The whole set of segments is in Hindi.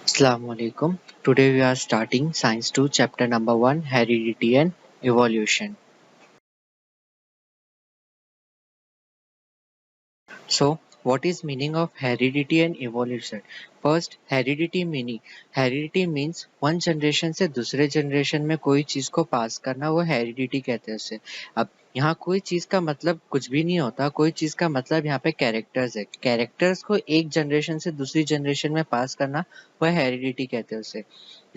Assalamualaikum. Today we are starting Science 2 chapter number 1 Heredity and Evolution. So what is meaning of heredity and evolution? First heredity means one generation से दूसरे generation में कोई चीज को पास करना वो heredity कहते हैं उसे। अब यहाँ कोई चीज का मतलब कुछ भी नहीं होता, कोई चीज का मतलब यहाँ पे कैरेक्टर्स है। कैरेक्टर्स को एक जनरेशन से दूसरी जनरेशन में पास करना वह हेरिडिटी कहते हैं उसे।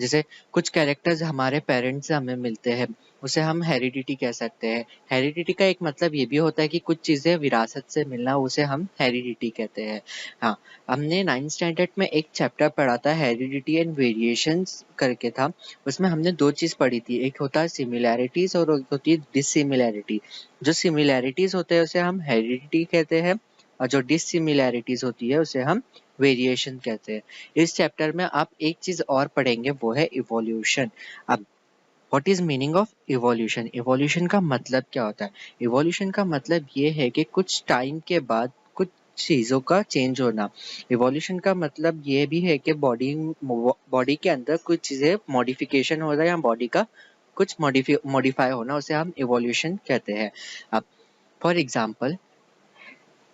जैसे कुछ कैरेक्टर्स हमारे पेरेंट्स से हमें मिलते हैं, उसे हम हेरिडिटी कह सकते हैं। हेरिडिटी का एक मतलब ये भी होता है कि कुछ चीजें विरासत से मिलना, उसे हम हेरिडिटी कहते हैं। हाँ, हमने 9th स्टैंडर्ड में एक चैप्टर पढ़ा था हेरिडिटी एंड वेरिएशंस करके था। उसमें हमने दो चीज पढ़ी थी, एक होता है सिमिलैरिटीज और एक होती है डिसिमिलैरिटी। जो सिमिलैरिटीज होते हैं उसे हम हेरिडिटी कहते हैं और जो डिसिमिलैरिटीज होती है उसे हम वेरिएशन कहते हैं। इस चैप्टर में आप एक चीज और पढ़ेंगे, वो है इवोल्यूशन। अब what is meaning of evolution? Evolution का मतलब क्या होता है? इवोल्यूशन का मतलब ये है कि कुछ टाइम के बाद कुछ चीजों का चेंज होना। इवोल्यूशन का मतलब ये भी है कि बॉडी के अंदर कुछ चीजें मॉडिफिकेशन हो जाए या बॉडी का कुछ मॉडिफाई होना, उसे हम इवोल्यूशन कहते हैं। अब फॉर एग्जाम्पल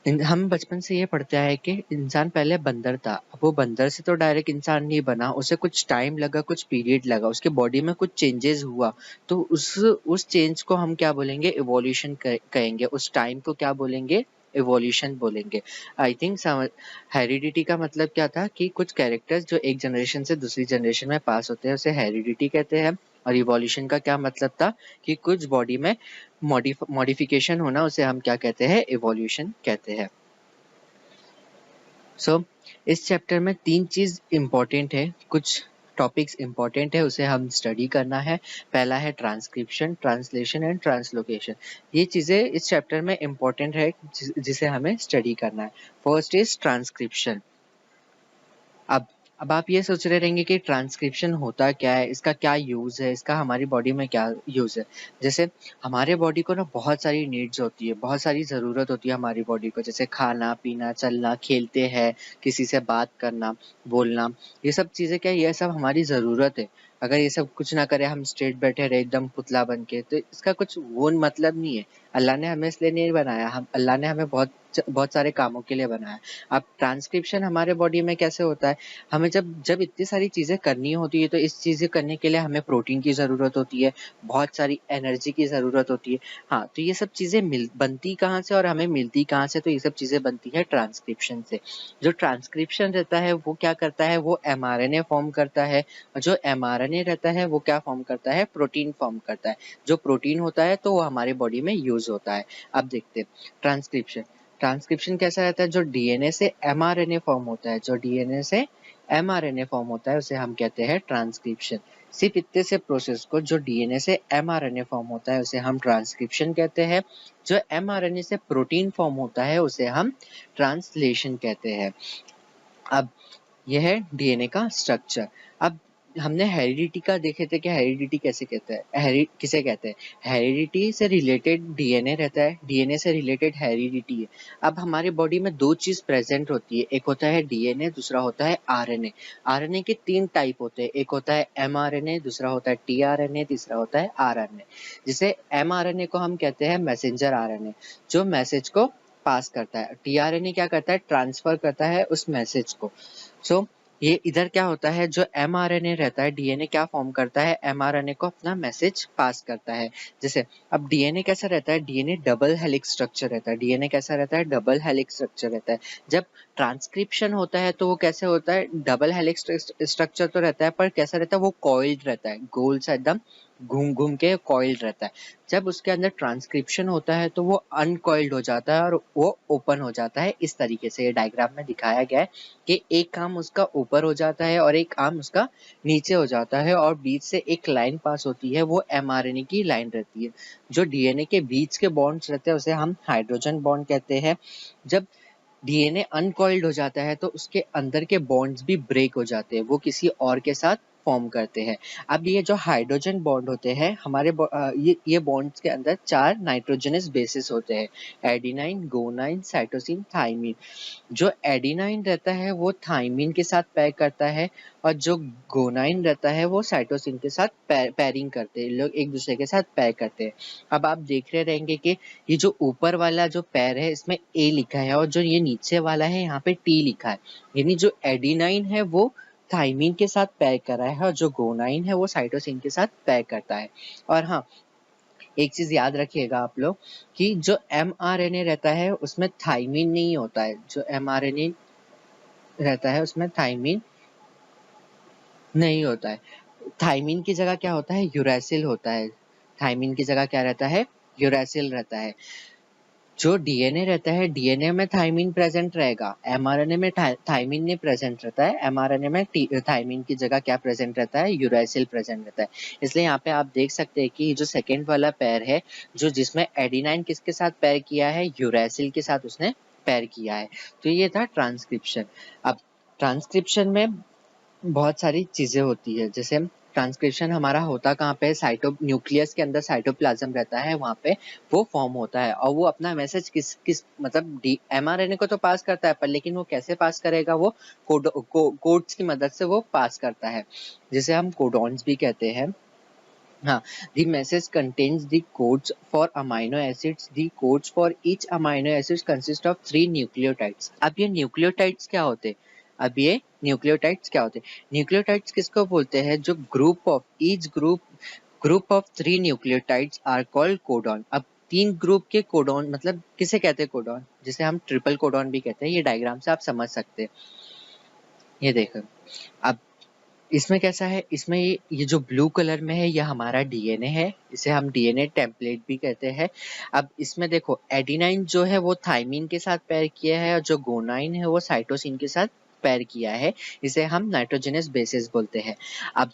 हम बचपन से ये पढ़ते आए कि इंसान पहले बंदर था। अब वो बंदर से तो डायरेक्ट इंसान नहीं बना, उसे कुछ टाइम लगा, कुछ पीरियड लगा, उसके बॉडी में कुछ चेंजेस हुआ। तो उस चेंज को हम क्या बोलेंगे? इवोल्यूशन कहेंगे। उस टाइम को क्या बोलेंगे? इवोल्यूशन बोलेंगे। आई थिंक हेरिडिटी का मतलब क्या था कि कुछ कैरेक्टर्स जो एक जनरेशन से दूसरी जनरेशन में पास होते हैं उसे हेरिडिटी कहते हैं। और इवोल्यूशन का क्या मतलब था कि कुछ बॉडी में मॉडिफिकेशन होना, उसे हम क्या कहते हैं? इवोल्यूशन कहते हैं। सो इस चैप्टर में तीन चीज इम्पोर्टेंट है, कुछ टॉपिक्स इम्पोर्टेंट है, उसे हम स्टडी करना है। पहला है ट्रांसक्रिप्शन, ट्रांसलेशन एंड ट्रांसलोकेशन। ये चीजें इस चैप्टर में इम्पोर्टेंट है जिसे हमें स्टडी करना है। First is transcription. अब आप ये सोच रहे रहेंगे कि ट्रांसक्रिप्शन होता क्या है, इसका क्या यूज है, इसका हमारी बॉडी में क्या यूज है। जैसे हमारे बॉडी को ना बहुत सारी नीड्स होती है, बहुत सारी जरूरत होती है हमारी बॉडी को, जैसे खाना पीना, चलना, खेलते हैं, किसी से बात करना, बोलना। ये सब चीजें क्या है? ये सब हमारी जरूरत है। अगर ये सब कुछ ना करे, हम स्ट्रेट बैठे रहे एकदम पुतला बन के, तो इसका कुछ वो मतलब नहीं है। अल्लाह ने हमें इसलिए नहीं बनाया, हम अल्लाह ने हमें बहुत बहुत सारे कामों के लिए बनाया। अब ट्रांसक्रिप्शन हमारे बॉडी में कैसे होता है? हमें जब जब इतनी सारी चीजें करनी होती है, तो इस चीजें करने के लिए हमें प्रोटीन की जरूरत होती है, बहुत सारी एनर्जी की जरूरत होती है। हाँ, तो ये सब चीजें बनती कहाँ से और हमें मिलती कहाँ से? तो ये सब चीजें बनती है ट्रांसक्रिप्शन से। जो ट्रांसक्रिप्शन रहता है वो क्या करता है? वो एमआरएनए फॉर्म करता है। और जो एमआरएनए रहता है वो क्या फॉर्म करता है? प्रोटीन फॉर्म करता है। जो प्रोटीन होता है तो वो हमारे बॉडी में यूज होता है। अब देखते हैं ट्रांसक्रिप्शन। ट्रांसक्रिप्शन कैसा रहता है? जो डीएनए से एमआरएनए फॉर्म होता है, जो डीएनए से एमआरएनए फॉर्म होता है, उसे हम कहते हैं ट्रांसक्रिप्शन। सिर्फ इतने से प्रोसेस को, जो डीएनए से एमआरएनए फॉर्म होता है उसे हम ट्रांसक्रिप्शन कहते हैं। जो एमआरएनए से प्रोटीन फॉर्म होता है उसे हम ट्रांसलेशन कहते हैं। अब यह है डीएनए का स्ट्रक्चर। अब हमने हेरिडिटी का देखे थे कि हेरिडिटी कैसे कहते हैं, किसे कहते हैं। हेरिडिटी से रिलेटेड डीएनए रहता है, डीएनए से रिलेटेड हेरिडिटी है। अब हमारी बॉडी में दो चीज प्रेजेंट होती है, एक होता है डीएनए, दूसरा होता है आरएनए। आरएनए के तीन टाइप होते हैं, एक होता है एमआरएनए, दूसरा होता है टीआरएनए, तीसरा होता है आरएनए। जिसे एमआरएनए को हम कहते हैं मैसेंजर आरएनए, जो मैसेज को पास करता है। टीआरएनए क्या करता है? ट्रांसफर करता है उस मैसेज को। सो ये इधर क्या होता है? जो एमआरएनए रहता है, डीएनए क्या फॉर्म करता है? एमआरएनए को अपना मैसेज पास करता है। जैसे अब डीएनए कैसा रहता है? डीएनए डबल हेलिक्स स्ट्रक्चर रहता है। डीएनए कैसा रहता है? डबल हेलिक्स स्ट्रक्चर रहता है। जब ट्रांसक्रिप्शन होता है तो वो कैसे होता है? डबल हेलिक्स स्ट्रक्चर तो रहता है, पर कैसा रहता है? वो कॉइल्ड रहता है, गोल सा एकदम घूम घूम के कॉइल्ड रहता है। जब उसके अंदर ट्रांसक्रिप्शन होता है तो वो अनकॉइल्ड हो जाता है और वो ओपन हो जाता है। इस तरीके से ये डायग्राम में दिखाया गया है कि एक आर्म उसका ऊपर हो जाता है और एक आर्म उसका नीचे हो जाता है, और बीच से एक लाइन पास होती है, वो एमआरएनए की लाइन रहती है। जो डीएनए के बीच के बॉन्ड्स रहते हैं उसे हम हाइड्रोजन बॉन्ड कहते हैं। जब डीएनए अनकॉइल्ड हो जाता है तो उसके अंदर के बॉन्ड्स भी ब्रेक हो जाते हैं, वो किसी और के साथ फॉर्म करते हैं। अब ये जो हाइड्रोजन बॉन्ड होते हैं हमारे ये बॉन्ड्स के अंदर 4 नाइट्रोजनस बेसिस होते हैं, एडिनाइन, गुआनाइन, साइटोसिन, थाइमिन। जो एडिनाइन रहता है वो थाइमिन के साथ पैर करता है और जो गुआनाइन रहता है वो साइटोसिन के साथ पैरिंग करते हैं, लोग एक दूसरे के साथ पैर करते हैं। अब आप देख रहे रहेंगे कि ये जो ऊपर वाला जो पैर है इसमें ए लिखा है और जो ये नीचे वाला है यहाँ पे टी लिखा है, यानी जो एडिनाइन है वो थाइमिन के साथ पैर कर रहा है और जो गुआनाइन है वो साइटोसिन के साथ पैर करता है। और हाँ, एक चीज याद रखिएगा आप लोग कि जो mRNA रहता है उसमें थाइमिन नहीं होता है, जो mRNA रहता है उसमें थाइमिन नहीं होता है। थाइमिन की जगह क्या होता है, यूरैसिल होता है। थाइमिन की जगह क्या रहता है, यूरैसिल रहता है। जो डीएनए रहता है डीएनए में थाइमिन प्रेजेंट रहेगा, एमआरएनए में थाइमिन नहीं प्रेजेंट रहता है। एमआरएनए में थाइमिन की जगह क्या प्रेजेंट रहता है, यूरैसिल प्रेजेंट रहता है। इसलिए यहाँ पे आप देख सकते हैं कि जो सेकेंड वाला पैर है जो जिसमें एडिनाइन किसके साथ पैर किया है, यूरैसिल के साथ उसने पैर किया है। तो ये था ट्रांसक्रिप्शन। अब ट्रांसक्रिप्शन में बहुत सारी चीजें होती है, जैसे ट्रांसक्रिप्शन हमारा होता कहाँ पे, न्यूक्लियस के अंदर साइटोप्लाज्म रहता है, वहाँ पे वो फॉर्म होता है और वो अपना मैसेज किस मतलब एमआरएनए को तो पास करता है, पर लेकिन वो कैसे पास करेगा, वो कोड्स की मदद से वो पास करता है, जिसे हम कोडॉन्स भी कहते हैं। हाँ, the message contains the codes for amino acids. The codes for each amino acid consist of 3 nucleotides. अब ये न्यूक्लियोटाइड्स क्या होते हैं, अब ये न्यूक्लियोटाइड्स क्या होते हैं, न्यूक्लियोटाइड्स किसको बोलते हैं, जो group of 3 nucleotides are called codon. अब 3 ग्रुप के कोडॉन मतलब किसे कहते हैं, कोडॉन, जिसे हम ट्रिपल कोडॉन भी कहते हैं। ये डायग्राम से आप समझ सकते हैं, ये देखो। अब इसमें कैसा है, इसमें ये जो ब्लू कलर में है ये हमारा डीएनए है, इसे हम डीएनए टेम्पलेट भी कहते हैं। अब इसमें देखो एडिनाइन जो है वो थाइमिन के साथ पैर किया है और जो गुआनाइन है वो साइटोसिन के साथ पैर किया है, इसे हम नाइट्रोजनस बेसिस बोलते हैं। अब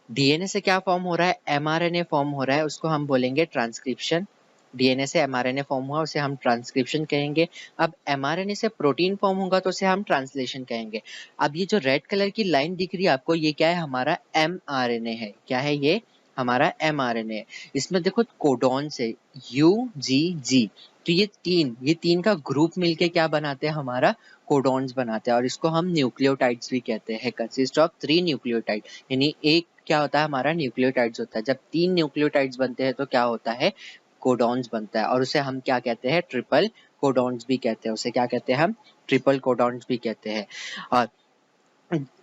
डीएनए से क्या फॉर्म हो रहा है, एमआरएनए फॉर्म हो रहा है, उसको हम बोलेंगे ट्रांसक्रिप्शन। डीएनए से एमआरएनए फॉर्म हुआ उसे हम ट्रांसक्रिप्शन कहेंगे। अब एमआरएनए से प्रोटीन फॉर्म होगा तो उसे हम ट्रांसलेशन कहेंगे। अब ये जो रेड कलर की लाइन दिख रही है आपको, ये क्या है, हमारा एमआरएनए है। क्या है ये, हमारा एमआरएनए है। इसमें देखो कोडॉन से यूजीजी, तो ये तीन का ग्रुप मिलके क्या बनाते हैं, हमारा कोडॉन्स बनाते हैं और इसको हम न्यूक्लियोटाइड्स भी कहते हैं। कंसिस्ट ऑफ 3 न्यूक्लियोटाइड, यानी एक क्या होता है, हमारा न्यूक्लियोटाइड्स होता है। जब 3 न्यूक्लियोटाइड्स बनते हैं तो क्या होता है, कोडॉन्स बनता है और उसे हम क्या कहते हैं, ट्रिपल कोडॉन्स भी कहते हैं। उसे क्या कहते हैं हम, ट्रिपल कोडॉन्स भी कहते हैं।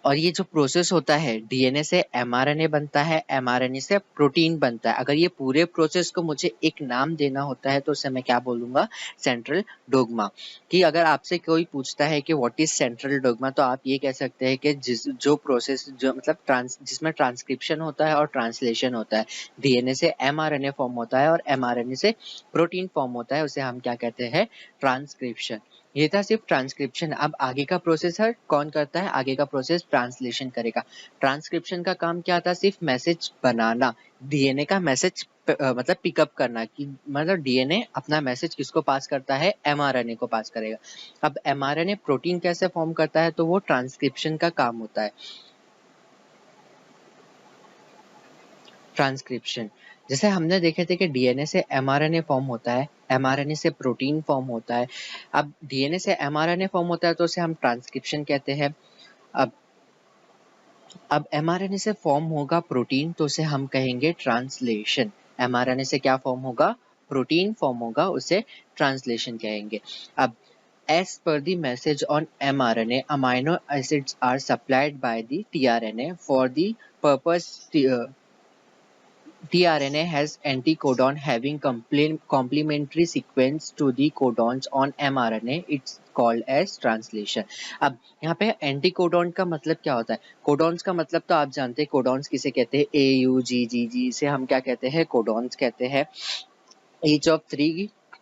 और ये जो प्रोसेस होता है, डीएनए से एमआरएनए बनता है, एमआरएनए से प्रोटीन बनता है। अगर ये पूरे प्रोसेस को मुझे एक नाम देना होता है तो उसे मैं क्या बोलूंगा, सेंट्रल डोग्मा। कि अगर आपसे कोई पूछता है कि व्हाट इज सेंट्रल डोग्मा, तो आप ये कह सकते हैं कि जो प्रोसेस जो मतलब जिसमें ट्रांसक्रिप्शन होता है और ट्रांसलेशन होता है, डीएनए से एमआरएनए फॉर्म होता है और एमआरएनए से प्रोटीन फॉर्म होता है, उसे हम क्या कहते हैं, ट्रांसक्रिप्शन। ये था सिर्फ ट्रांसक्रिप्शन। अब आगे का प्रोसेस है कौन करता है, आगे का प्रोसेस ट्रांसलेशन करेगा। ट्रांसक्रिप्शन का काम क्या था, सिर्फ मैसेज बनाना, डीएनए का मैसेज मतलब पिकअप करना, कि मतलब डीएनए अपना मैसेज किसको पास करता है, एमआरएनए को पास करेगा। अब एमआरएनए प्रोटीन कैसे फॉर्म करता है, तो वो ट्रांसक्रिप्शन का काम होता है। ट्रांसक्रिप्शन, जैसे हमने देखे थे कि डीएनए से एमआरएनए फॉर्म होता है, एमआरएनए से प्रोटीन फॉर्म होता है। अब डीएनए से एमआरएनए फॉर्म होता है तो उसे हम ट्रांसक्रिप्शन कहते हैं। अब एमआरएनए से फॉर्म होगा प्रोटीन तो उसे हम कहेंगे ट्रांसलेशन। एमआरएनए से क्या फॉर्म होगा, प्रोटीन फॉर्म होगा, उसे ट्रांसलेशन कहेंगे। अब as per the message on mRNA, amino acids are supplied by the tRNA for the purpose. tRNA has anticodon having complementary sequence to the codons on mRNA. It's called as translation. अब यहाँ पे एंटीकोडॉन का मतलब क्या होता है, कोडॉन्स का मतलब तो आप जानते हैं, कोडॉन्स किसे कहते हैं, AUGGG से हम क्या कहते हैं, कोडॉन्स कहते हैं। Each of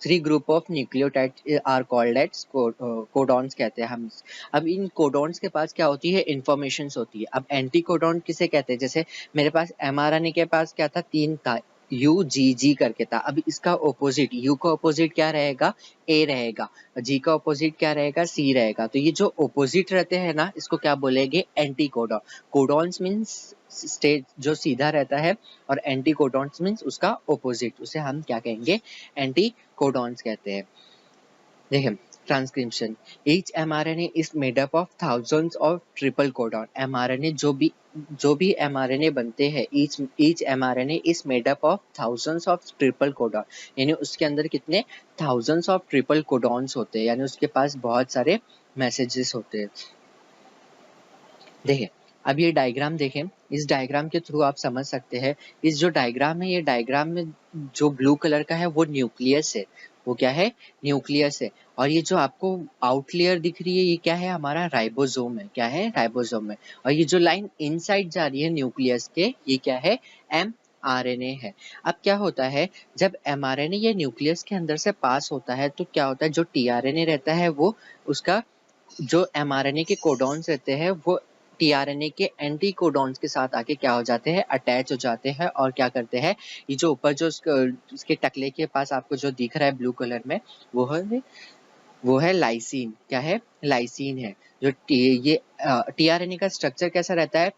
three group of nucleotides are called as codons कहते हैं हम। अब इन कोडॉन्स के पास क्या होती है, इंफॉर्मेशंस होती है। अब एंटी कोडॉन किसे कहते हैं, जैसे मेरे पास एमआरएनए के पास क्या था, 3 था, UGG करके था। अब इसका ऑपोजिट, यू का ऑपोजिट क्या रहेगा, ए रहेगा, जी का ऑपोजिट क्या रहेगा, सी रहेगा। तो ये जो ऑपोजिट रहते हैं ना, इसको क्या बोलेंगे, anti codon. Codons means state जो सीधा रहता है, और एंटी कोडॉन्स मीन्स उसका ऑपोजिट, उसे हम क्या कहेंगे, एंटी कोडॉन्स कहते हैं। देखिए transcription, each mRNA is made up of thousands of triple codon. mRNA जो भी mRNA बनते हैं, each mRNA is made up of thousands of triple codon, यानी उसके अंदर कितने थाउजेंड्स ऑफ ट्रिपल कोडॉन्स होते हैं, यानी उसके पास बहुत सारे मैसेजेस होते हैं। देखिए अब ये डायग्राम देखें, इस डायग्राम के थ्रू आप समझ सकते हैं, इस जो डायग्राम है, ये डायग्राम में जो ब्लू कलर का है वो न्यूक्लियस है, वो क्या है, न्यूक्लियस है। और ये जो आपको आउट लेयर दिख रही है, ये क्या है, हमारा राइबोसोम है, क्या है, राइबोसोम है। और ये जो लाइन इनसाइड जा रही है न्यूक्लियस के, ये क्या है, mRNA है। अब क्या होता है, जब mRNA ये न्यूक्लियस के अंदर से पास होता है, तो क्या होता है, जो tRNA रहता है वो उसका जो mRNA के कोडॉन्स रहते हैं वो tRNA के एंटी कोडॉन्स के साथ आके क्या हो जाते हैं, अटैच हो जाते हैं, और क्या करते हैं, ये जो ऊपर जो उसके टकले के पास आपको जो दिख रहा है ब्लू कलर में, वो है लाइसिन, क्या है, लाइसिन है। जो ये टीआरएनए का स्ट्रक्चर कैसा रहता है,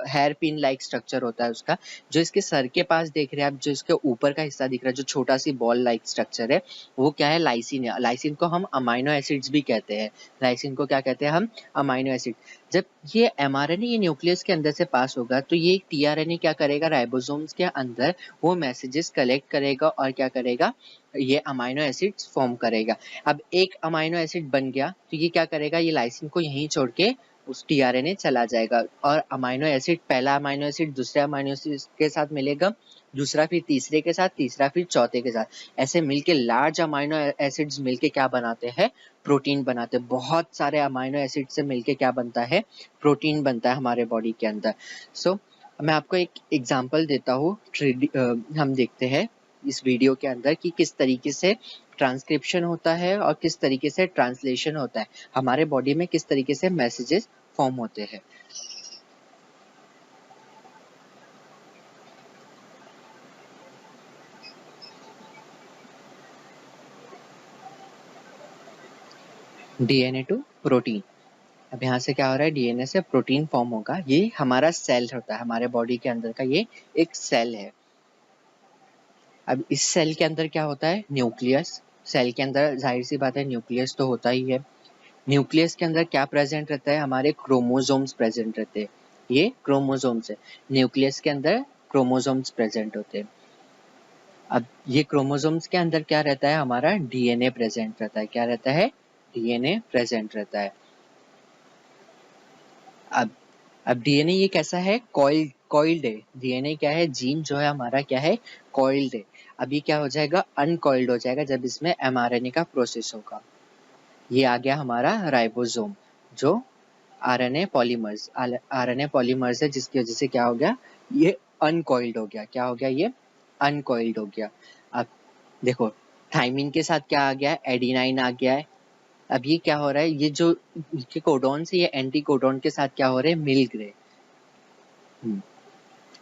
हेयर पिन लाइक स्ट्रक्चर होता है उसका। जो इसके सर के पास देख रहे हैं आप, जो इसके ऊपर का हिस्सा दिख रहा है, जो छोटा सी बॉल लाइक स्ट्रक्चर है, वो क्या है, लाइसिन है। लाइसिन को हम अमाइनो एसिड्स भी कहते हैं, लाइसिन को क्या कहते हैं हम, अमाइनो एसिड। जब ये एमआरएनए ये न्यूक्लियस के अंदर से पास होगा, तो ये टीआरएनए क्या करेगा, राइबोसोम्स के अंदर वो मैसेजेस कलेक्ट करेगा, और क्या करेगा, ये अमाइनो एसिड्स फॉर्म करेगा। अब एक अमाइनो एसिड बन गया, तो ये क्या करेगा, ये लाइसिन को यहीं छोड़ के उस टीआरएनए चला जाएगा, और अमाइनो एसिड, पहला अमाइनो एसिड दूसरे अमाइनो एसिड के साथ मिलेगा, दूसरा फिर तीसरे के साथ, तीसरा फिर चौथे के साथ, ऐसे मिलके लार्ज अमाइनो एसिड्स मिलके क्या बनाते हैं, प्रोटीन बनाते हैं। बहुत सारे अमाइनो एसिड से मिलके क्या बनता है, प्रोटीन बनता है हमारे बॉडी के अंदर। सो मैं आपको एक एग्जांपल देता हूँ, हम देखते हैं इस वीडियो के अंदर कि किस तरीके से ट्रांसक्रिप्शन होता है और किस तरीके से ट्रांसलेशन होता है, हमारे बॉडी में किस तरीके से मैसेजेस फॉर्म होते हैं। डीएनए टू प्रोटीन, अब यहाँ से क्या हो रहा है, डीएनए से प्रोटीन फॉर्म होगा। ये हमारा सेल होता है, हमारे बॉडी के अंदर का ये एक सेल है। अब इस सेल के अंदर क्या होता है, न्यूक्लियस। सेल के अंदर जाहिर सी बात है न्यूक्लियस तो होता ही है। न्यूक्लियस के अंदर क्या प्रेजेंट रहता है, हमारे क्रोमोसोम्स प्रेजेंट रहते हैं, ये क्रोमोसोम्स है। न्यूक्लियस के अंदर क्रोमोसोम्स प्रेजेंट होते हैं। अब ये क्रोमोसोम्स के अंदर क्या रहता है, हमारा डीएनए प्रेजेंट रहता है, क्या रहता है, डीएनए प्रेजेंट रहता है। अब डीएनए ये कैसा है, कॉइल्ड है। डीएनए क्या है, जीन जो है हमारा क्या है, कॉइल्ड है। अभी क्या हो जाएगा, अनकॉइल्ड हो जाएगा जब इसमें एमआरएनए का प्रोसेस होगा। ये आ गया हमारा राइबोसोम, जो आरएनए पॉलीमर्स है, जिसकी वजह से क्या हो गया, ये अनकॉइल्ड हो गया। क्या हो गया, ये अनकॉइल्ड हो गया। अब देखो थाइमिन के साथ क्या आ गया है, एडिनाइन आ गया है। अब ये क्या हो रहा है, ये जो कोडॉन से ये एंटी कोडॉन के साथ क्या हो रहे हैं, मिल गए।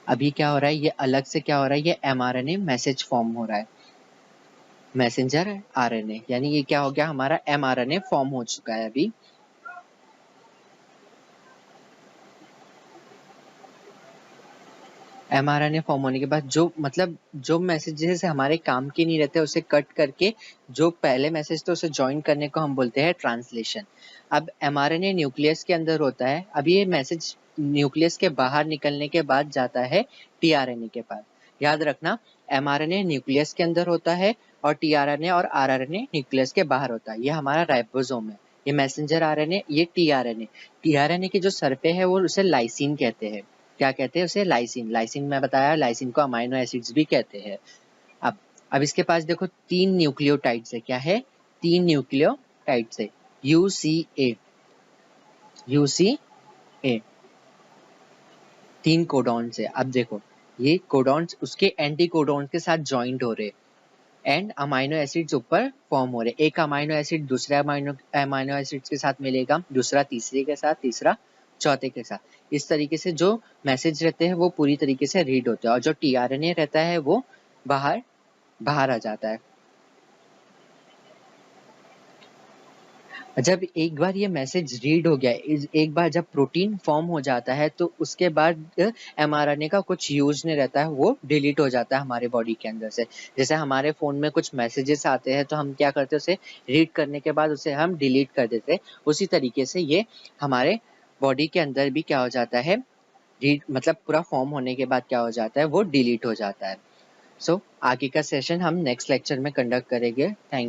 अभी क्या हो रहा है, ये अलग से क्या हो रहा है, ये एमआरएनए मैसेज फॉर्म हो रहा है, मैसेंजर आरएनए, यानी ये क्या हो गया, हमारा एमआरएनए फॉर्म हो चुका है। अभी एमआरएनए फॉर्म होने के बाद जो मतलब जो मैसेजेस हमारे काम के नहीं रहते, उसे कट करके जो पहले मैसेज थे उसे ज्वाइन करने को हम बोलते हैं ट्रांसलेशन। अब एमआरएनए न्यूक्लियस के अंदर होता है, अब ये मैसेज न्यूक्लियस के बाहर निकलने के बाद जाता है टीआरएनए के पास। याद रखना, एमआरएनए न्यूक्लियस के अंदर होता है और टीआरएनए और आरआरएनए न्यूक्लियस के बाहर होता है। ये हमारा राइबोसोम है, ये मैसेंजर आरएनए, ये टीआरएनए। टीआरएनए के जो सर पे है वो उसे लाइसिन कहते हैं। क्या कहते हैं उसे, लाइसिन। लाइसिन मैं बताया, लाइसिन को अमाइनो एसिड्स भी कहते हैं। अब इसके पास देखो तीन न्यूक्लियोटाइड्स है, क्या है, तीन न्यूक्लियोटाइड्स है, यूसीए, यूसीए, तीन कोडॉन्स है। अब देखो ये कोडॉन्स उसके एंटी कोडॉन्स के साथ ज्वाइंट हो रहे, एंड अमाइनो एसिड्स ऊपर फॉर्म हो रहे। एक अमाइनो एसिड दूसरे अमाइनो एसिड्स के साथ मिलेगा, दूसरा तीसरे के साथ, तीसरा चौथे के साथ। इस तरीके से जो मैसेज रहते हैं वो पूरी तरीके से रीड होते हैं, और जो टीआरएनए रहता है वो बाहर बाहर आ जाता है। जब एक बार ये मैसेज रीड हो गया, एक बार जब प्रोटीन फॉर्म हो जाता है तो उसके बाद एमआरएनए का कुछ यूज नहीं रहता है, वो डिलीट हो जाता है हमारे बॉडी के अंदर से। जैसे हमारे फोन में कुछ मैसेजेस आते हैं तो हम क्या करते हैं, उसे रीड करने के बाद उसे हम डिलीट कर देते हैं। उसी तरीके से ये हमारे बॉडी के अंदर भी क्या हो जाता है, रीड मतलब पूरा फॉर्म होने के बाद क्या हो जाता है, वो डिलीट हो जाता है। सो आगे का सेशन हम नेक्स्ट लेक्चर में कंडक्ट करेंगे। थैंक